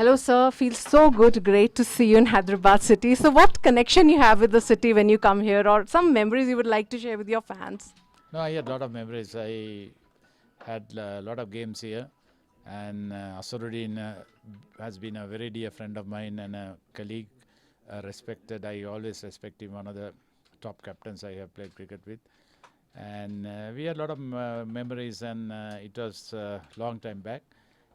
Hello, sir. Feels so good. Great to see you in Hyderabad city. So, what connection you have with the city when you come here, or some memories you would like to share with your fans? No, I had a lot of memories. I had a lot of games here, and Asruddin has been a very dear friend of mine and a colleague, respected. I always respect him, one of the top captains I have played cricket with. And we had a lot of memories, and it was a long time back.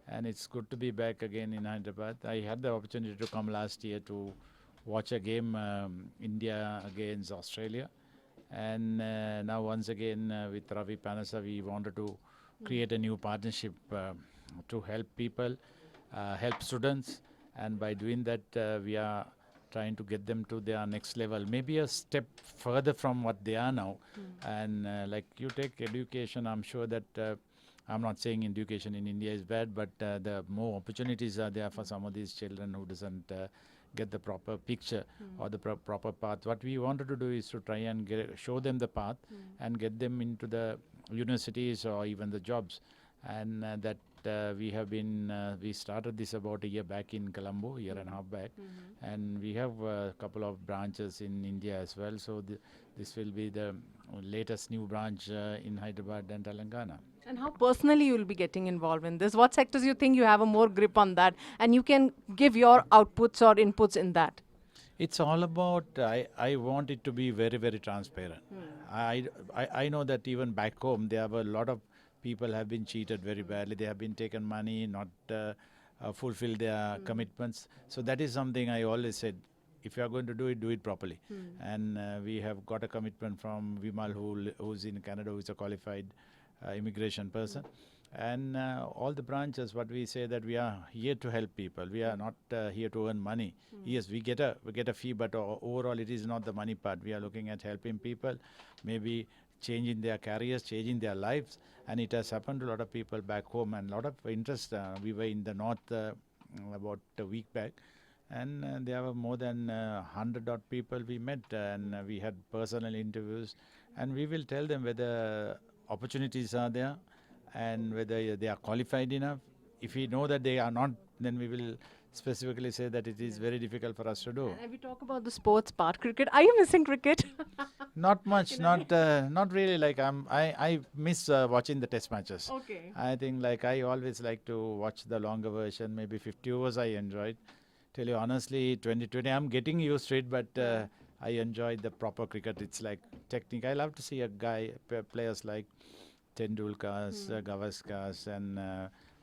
And it's good to be back again in Hyderabad. I had the opportunity to come last year to watch a game, India against Australia. And now once again with Ravi Panasa, we wanted to create a new partnership to help people, help students, and by doing that we are trying to get them to their next level, maybe a step further from what they are now. And like you take education, I'm sure that I'm not saying education in India is bad, but the more opportunities are there for some of these children who doesn't get the proper picture or the proper path. What we wanted to do is to try and show them the path and get them into the universities or even the jobs. And that we started this about a year back in Colombo, year and a half back. And we have a couple of branches in India as well. So this will be the latest new branch in Hyderabad and Telangana. And how personally you will be getting involved in this? What sectors you think you have a more grip on that, and you can give your outputs or inputs in that? It's all about, I want it to be very, very transparent. I know that even back home, there have a lot of people have been cheated very badly. They have been taken money, not fulfill their commitments. So that is something I always said, if you are going to do it properly. And we have got a commitment from Vimal, who's in Canada, who is a qualified immigration person. And all the branches, what we say that we are here to help people. We are not here to earn money. Yes, we get a fee, but overall it is not the money part. We are looking at helping people, maybe changing their careers, changing their lives. And it has happened to a lot of people back home, and a lot of interest. We were in the north about a week back, and there were more than 100 odd people we met, and we had personal interviews, and we will tell them whether opportunities are there and whether they are qualified enough. If we know that they are not, then we will specifically say that it is very difficult for us to do. And if we talk about the sports part, cricket, are you missing cricket? Not much, not really. Like I miss watching the test matches. Okay. I think like I always like to watch the longer version, maybe 50 overs. I enjoyed. Tell you honestly, 2020, I'm getting used to it, but I enjoyed the proper cricket. It's like technique. I love to see a guy, players like Tendulkar's, Gavaskar's, and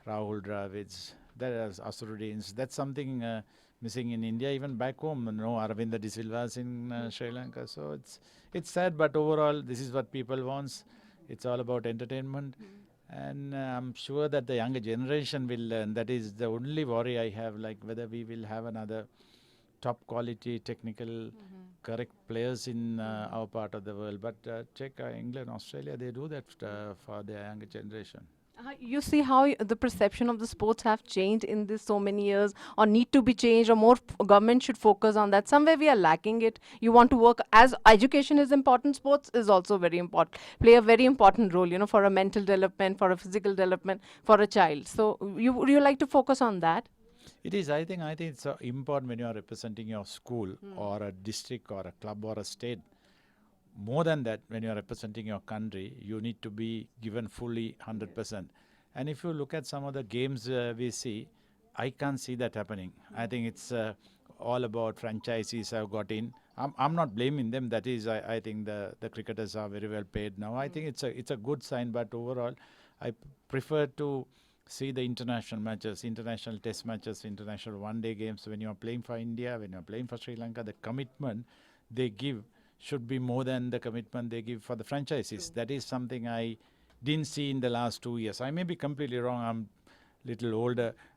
Rahul Dravid's, that is Asruddin's. That's something missing in India. Even back home, no Aravinda De Silva's in Sri Lanka. So it's sad, but overall, this is what people want. It's all about entertainment. And I'm sure that the younger generation will learn. That is the only worry I have, like whether we will have another top quality, technical, correct players in our part of the world. But check England, Australia, they do that for their younger generation. You see how the perception of the sports have changed in this so many years, or need to be changed, or more government should focus on that. Somewhere we are lacking it. You want to work as education is important, sports is also very important, play a very important role, for a mental development, for a physical development, for a child. So you like to focus on that? It is. I think it's important when you are representing your school or a district or a club or a state. More than that, when you are representing your country, you need to be given fully 100%. And if you look at some of the games we see, I can't see that happening. I think it's all about franchisees have got in. I'm not blaming them. That is, I think the cricketers are very well paid now. I think it's a good sign, but overall, I prefer to see the international matches, international test matches, international one-day games. When you are playing for India, when you are playing for Sri Lanka, the commitment they give should be more than the commitment they give for the franchises. That is something I didn't see in the last 2 years. I may be completely wrong. I'm little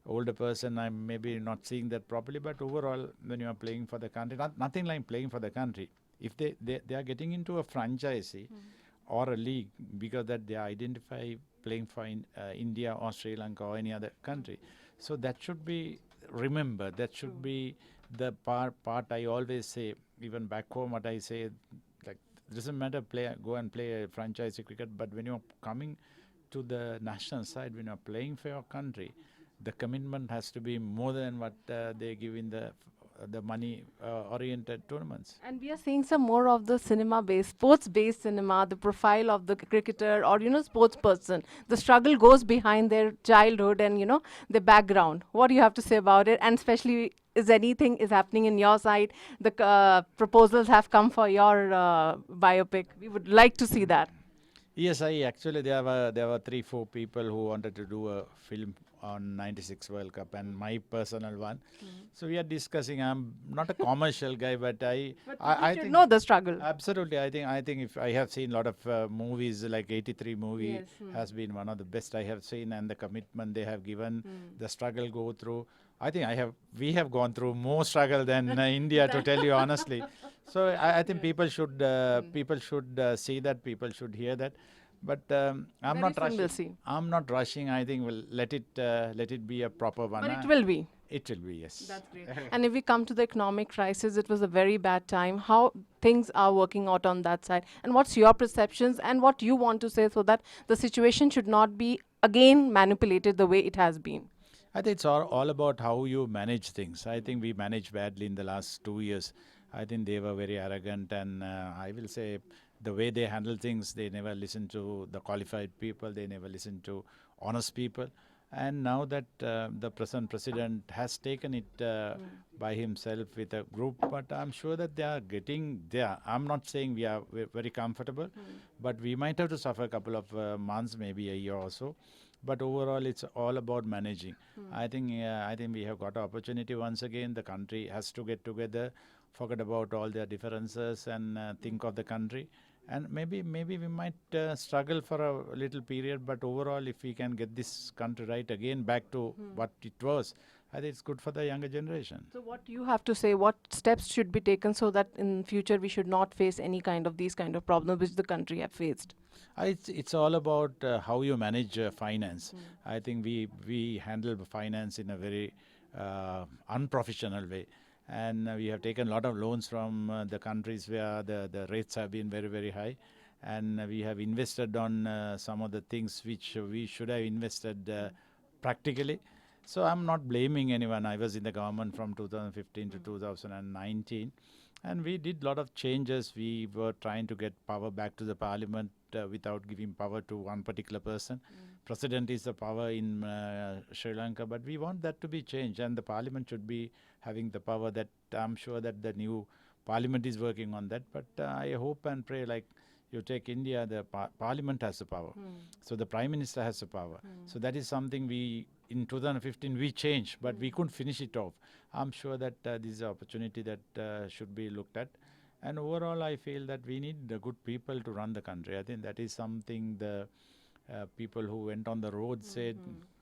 older person. I'm maybe not seeing that properly. But overall, when you are playing for the country, nothing like playing for the country. If they are getting into a franchisee or a league because that they identify playing for India or Sri Lanka or any other country. So that should be remembered. That should be the part I always say, even back home, what I say, like, it doesn't matter, go and play a franchise cricket, but when you're coming to the national side, when you're playing for your country, the commitment has to be more than what they give in the money oriented tournaments. And we are seeing some more of the cinema based, sports based cinema, the profile of the cricketer or, sports person. The struggle goes behind their childhood and, their background. What do you have to say about it? And especially, is anything is happening in your side? The proposals have come for your biopic. We would like to see that. Yes, I actually there were 3-4 people who wanted to do a film on '96 World Cup and my personal one. So we are discussing. I'm not a commercial guy, but I But I, you I should think know the struggle. absolutely. I think if I have seen a lot of movies like '83 movie Yes. has been one of the best I have seen, and the commitment they have given, the struggle go through. I think we have gone through more struggle than India, to tell you honestly. So I think people should see that, people should hear that. But I'm Very not soon rushing. we'll see. I'm not rushing. I think we'll let it be a proper one. But it will be. It will be, yes. That's great. And if we come to the economic crisis, it was a very bad time. How things are working out on that side, and what's your perceptions and what you want to say so that the situation should not be again manipulated the way it has been. I think it's all about how you manage things. I think we managed badly in the last 2 years. I think they were very arrogant, and I will say the way they handle things, they never listen to the qualified people, they never listen to honest people. And now that the present president has taken it by himself with a group, but I'm sure that they are getting there. I'm not saying we are very comfortable, but we might have to suffer a couple of months, maybe a year or so. But overall, it's all about managing. I think we have got an opportunity once again. The country has to get together, forget about all their differences, and think of the country. And maybe we might struggle for a little period, but overall, if we can get this country right again back to what it was, I think it's good for the younger generation. So what you have to say, what steps should be taken so that in future we should not face any kind of these kind of problems which the country have faced? It's all about how you manage finance. I think we handle finance in a very unprofessional way, and we have taken a lot of loans from the countries where the rates have been very, very high, and we have invested on some of the things which we should have invested practically. So I'm not blaming anyone. I was in the government from 2015 to 2019, and we did a lot of changes. We were trying to get power back to the parliament without giving power to one particular person. President is the power in Sri Lanka, but we want that to be changed, and the parliament should be having the power. That I'm sure that the new parliament is working on that. But I hope and pray, like you take India, the parliament has the power. So the prime minister has the power. So that is something in 2015 we changed, but we couldn't finish it off. I'm sure that this is an opportunity that should be looked at. And overall, I feel that we need the good people to run the country. I think that is something the people who went on the road said,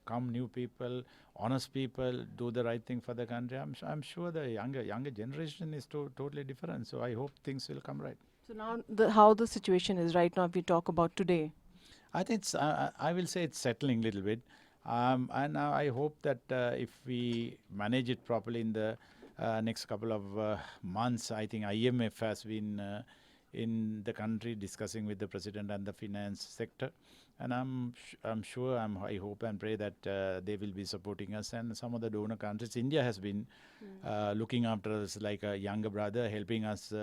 come new people, honest people, do the right thing for the country. I'm sure the younger generation is totally different. So I hope things will come right. So now how the situation is right now, if we talk about today. I think I will say it's settling a little bit. And I hope that if we manage it properly in the next couple of months, I think IMF has been in the country discussing with the president and the finance sector. And I'm sure, I hope and pray that they will be supporting us, and some of the donor countries. India has been looking after us like a younger brother, helping us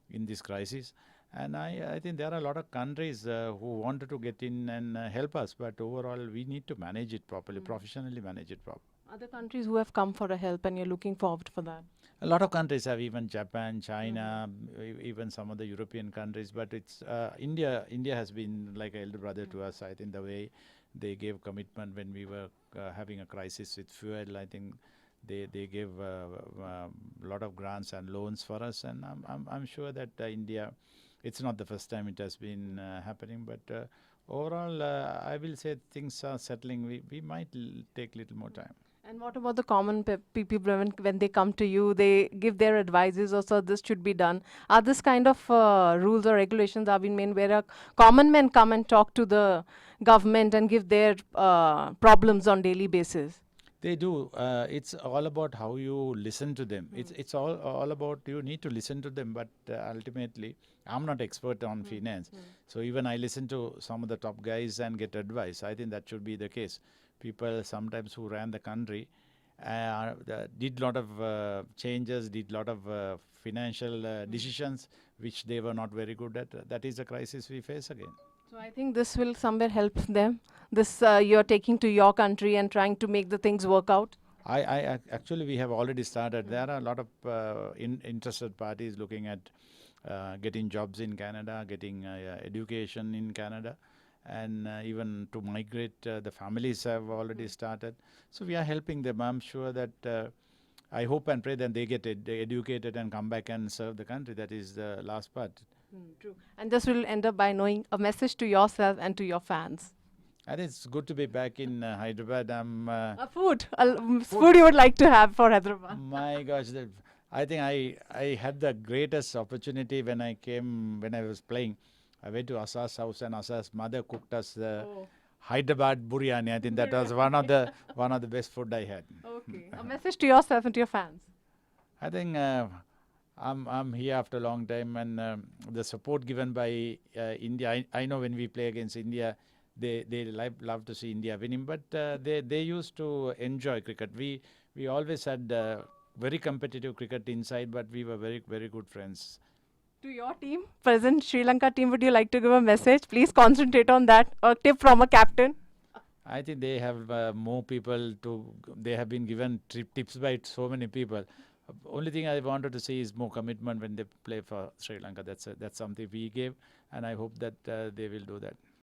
in this crisis. And I think there are a lot of countries who wanted to get in and help us, but overall we need to manage it properly, professionally manage it properly. Other countries who have come for a help and you're looking forward for that. A lot of countries have, even Japan, China, even some of the European countries. But it's India. India has been like an elder brother to us. I think the way they gave commitment when we were having a crisis with fuel, I think they gave a lot of grants and loans for us. And I'm sure that India, it's not the first time it has been happening. But overall, I will say things are settling. We might take a little more time. And what about the common people when they come to you, they give their advices or so this should be done? Are this kind of rules or regulations have been made where a common men come and talk to the government and give their problems on daily basis? They do. It's all about how you listen to them. It's all about you need to listen to them. But ultimately, I'm not expert on finance. So even I listen to some of the top guys and get advice. I think that should be the case. people sometimes who ran the country did lot of changes, did lot of financial decisions which they were not very good at. That is the crisis we face again. So I think this will somewhere help them. This you're taking to your country and trying to make the things work out. Actually, we have already started. There are a lot of interested parties looking at getting jobs in Canada, getting education in Canada, and even to migrate. The families have already started. So we are helping them. I'm sure that I hope and pray that they get educated and come back and serve the country. That is the last part. True. And this will end up by knowing a message to yourself and to your fans. And it's good to be back in Hyderabad. Food you would like to have for Hyderabad. My gosh, I think I had the greatest opportunity when I was playing. I went to Asa's house and Asa's mother cooked us Hyderabad biryani. I think that was one of the best food I had. Okay. A message to yourself and to your fans. I think I'm here after a long time, and the support given by India. I know when we play against India, they love to see India winning, but they used to enjoy cricket. We always had very competitive cricket inside, but we were very, very good friends. To your team, present Sri Lanka team, would you like to give a message? Please concentrate on that. A tip from a captain. I think they have more people they have been given tips by so many people. Only thing I wanted to see is more commitment when they play for Sri Lanka. That's something we gave, and I hope that they will do that.